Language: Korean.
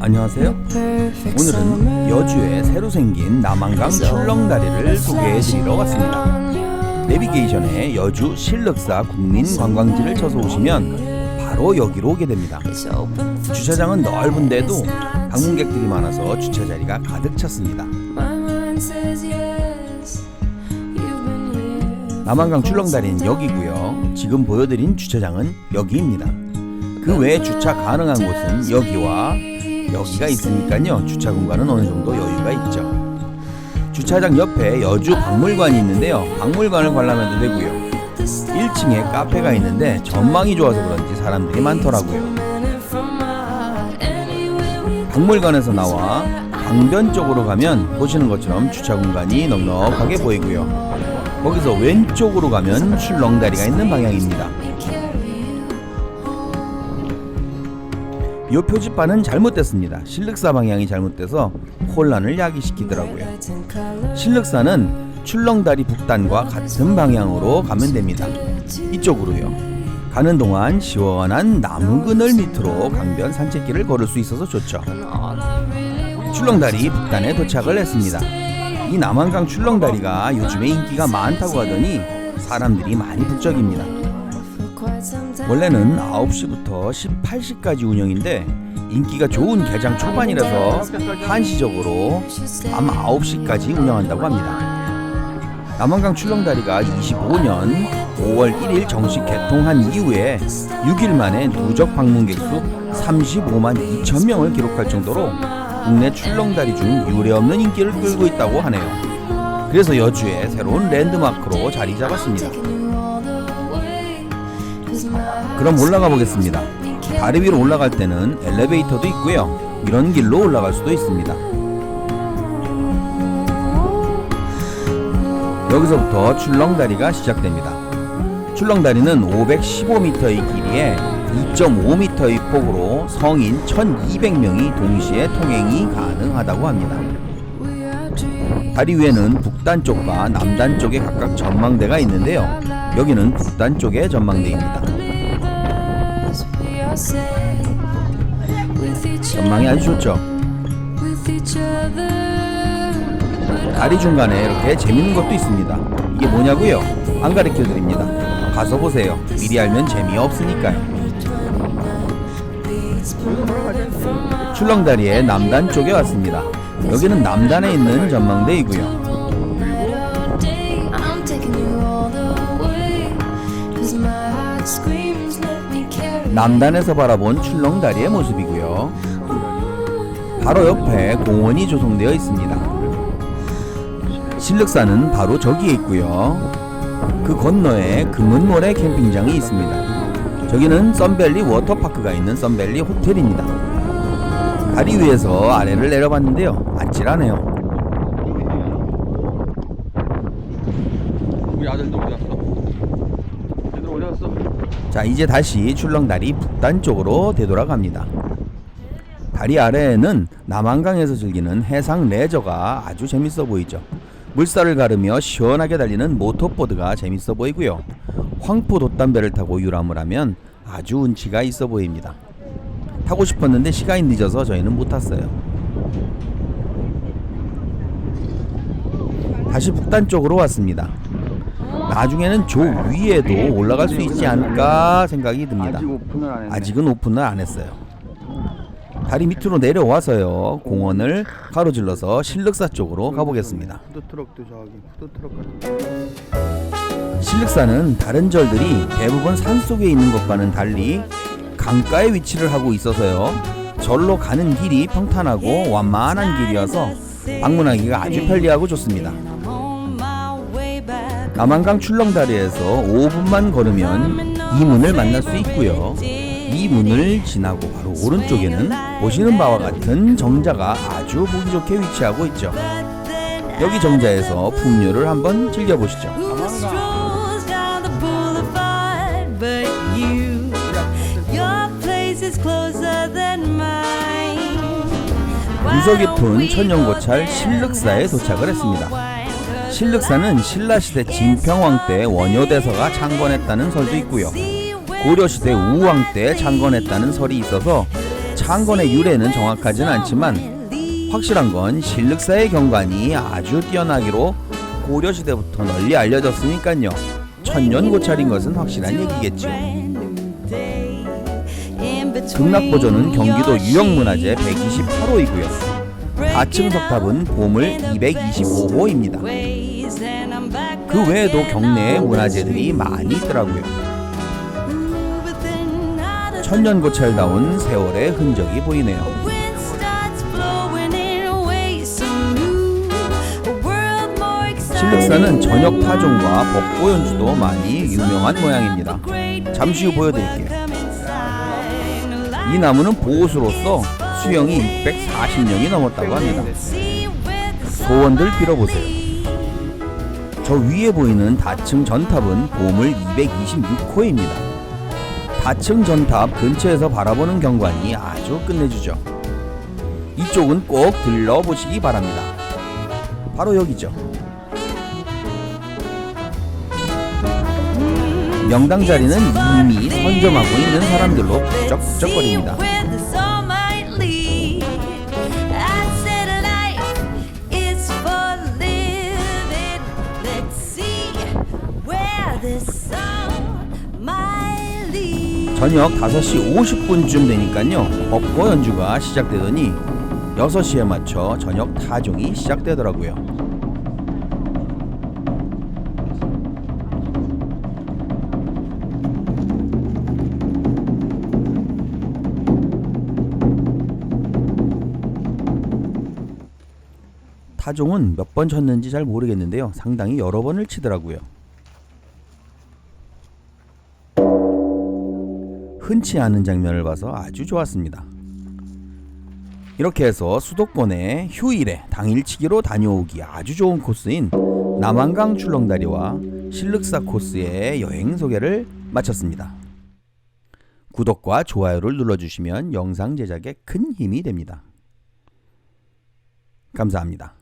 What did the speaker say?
안녕하세요. 오늘은 여주에 새로 생긴 남한강 출렁다리를 소개해드리러 왔습니다. 내비게이션에 여주 신륵사 국민관광지를 쳐서 오시면 바로 여기로 오게 됩니다. 주차장은 넓은데도 방문객들이 많아서 주차자리가 가득 찼습니다. 남한강 출렁다리는 여기고요. 지금 보여드린 주차장은 여기입니다. 그 외에 주차 가능한 곳은 여기와 여기가 있으니까요. 주차 공간은 어느 정도 여유가 있죠. 주차장 옆에 여주 박물관이 있는데요. 박물관을 관람해도 되고요. 1층에 카페가 있는데 전망이 좋아서 그런지 사람들이 많더라고요. 박물관에서 나와 강변 쪽으로 가면 보시는 것처럼 주차 공간이 넉넉하게 보이고요. 거기서 왼쪽으로 가면 출렁다리가 있는 방향입니다. 이 표지판은 잘못됐습니다. 신륵사 방향이 잘못돼서 혼란을 야기시키더라고요. 신륵사는 출렁다리 북단과 같은 방향으로 가면 됩니다. 이쪽으로요. 가는 동안 시원한 나무 그늘 밑으로 강변 산책길을 걸을 수 있어서 좋죠. 출렁다리 북단에 도착을 했습니다. 이 남한강 출렁다리가 요즘에 인기가 많다고 하더니 사람들이 많이 북적입니다. 원래는 9시부터 18시까지 운영인데 인기가 좋은 개장 초반이라서 한시적으로 밤 9시까지 운영한다고 합니다. 남한강 출렁다리가 25년 5월 1일 정식 개통한 이후에 6일 만에 누적 방문객 수 35만 2천 명을 기록할 정도로 국내 출렁다리 중 유례없는 인기를 끌고 있다고 하네요. 그래서 여주의 새로운 랜드마크로 자리 잡았습니다. 그럼 올라가 보겠습니다. 다리 위로 올라갈 때는 엘리베이터도 있고요. 이런 길로 올라갈 수도 있습니다. 여기서부터 출렁다리가 시작됩니다. 출렁다리는 515m의 길이에 2.5m의 폭으로 성인 1200명이 동시에 통행이 가능하다고 합니다. 다리 위에는 북단 쪽과 남단 쪽에 각각 전망대가 있는데요. 여기는 북단 쪽의 전망대입니다. 전망이 아주 좋죠. 다리 중간에 이렇게 재밌는 것도 있습니다. 이게 뭐냐고요? 안 가르쳐 드립니다. 가서 보세요. 미리 알면 재미없으니까요. 출렁다리의 남단 쪽에 왔습니다. 여기는 남단에 있는 전망대이고요. 남단에서 바라본 출렁다리의 모습이고요. 바로 옆에 공원이 조성되어 있습니다. 신륵사는 바로 저기에 있고요. 그 건너에 금은모래 캠핑장이 있습니다. 저기는 썬밸리 워터파크가 있는 썬밸리 호텔입니다. 다리 위에서 아래를 내려봤는데요. 아찔하네요. 우리 아들도 어디 갔어? 얘들 어디 갔어? 자, 이제 다시 출렁다리 북단 쪽으로 되돌아갑니다. 다리 아래에는 남한강에서 즐기는 해상 레저가 아주 재밌어 보이죠. 물살을 가르며 시원하게 달리는 모터보드가 재밌어 보이고요. 황포 돛담배를 타고 유람을 하면 아주 운치가 있어 보입니다. 타고 싶었는데 시간이 늦어서 저희는 못 탔어요. 다시 북단 쪽으로 왔습니다. 나중에는 저 위에도 올라갈 수 있지 않을까 생각이 듭니다. 아직은 오픈을 안 했어요. 다리 밑으로 내려와서요. 공원을 가로질러서 신륵사 쪽으로 가보겠습니다. 신륵사는 다른 절들이 대부분 산속에 있는 것과는 달리 강가에 위치를 하고 있어서요. 절로 가는 길이 평탄하고 완만한 길이어서 방문하기가 아주 편리하고 좋습니다. 남한강 출렁다리에서 5분만 걸으면 이 문을 만날 수 있고요. 이 문을 지나고 바로 오른쪽에는 보시는 바와 같은 정자가 아주 보기 좋게 위치하고 있죠. 여기 정자에서 풍류를 한번 즐겨보시죠. 유서 깊은 천년고찰 신륵사에 도착을 했습니다. 신륵사는 신라시대 진평왕 때 원효대서가 창건했다는 설도 있고요. 고려시대 우왕 때 창건했다는 설이 있어서 창건의 유래는 정확하진 않지만 확실한 건 신륵사의 경관이 아주 뛰어나기로 고려시대부터 널리 알려졌으니까요. 천년고찰인 것은 확실한 얘기겠죠. 극락보존은 경기도 유형문화재 128호이고요. 다층 석탑은 보물 225호입니다. 그 외에도 경내에 문화재들이 많이 있더라고요. 천년고찰다운 세월의 흔적이 보이네요. 신륵사는 저녁 타종과 벚꽃 연주도 많이 유명한 모양입니다. 잠시 후 보여드릴게요. 이 나무는 보호수로서 수령이 640년이 넘었다고 합니다. 소원들 빌어보세요. 저 위에 보이는 다층 전탑은 보물 226호입니다. 다층 전탑 근처에서 바라보는 경관이 아주 끝내주죠. 이쪽은 꼭 들러보시기 바랍니다. 바로 여기죠. 명당 자리는 이미 선점하고 있는 사람들로 부쩍부쩍거립니다. 저녁 5시 50분쯤 되니까요, 벚꽃 연주가 시작되더니 6시에 맞춰 저녁 타종이 시작되더라고요. 타종은 몇 번 쳤는지 잘 모르겠는데요. 상당히 여러 번을 치더라고요. 흔치 않은 장면을 봐서 아주 좋았습니다. 이렇게 해서 수도권에 휴일에 당일치기로 다녀오기 아주 좋은 코스인 남한강 출렁다리와 신륵사 코스의 여행 소개를 마쳤습니다. 구독과 좋아요를 눌러주시면 영상 제작에 큰 힘이 됩니다. 감사합니다.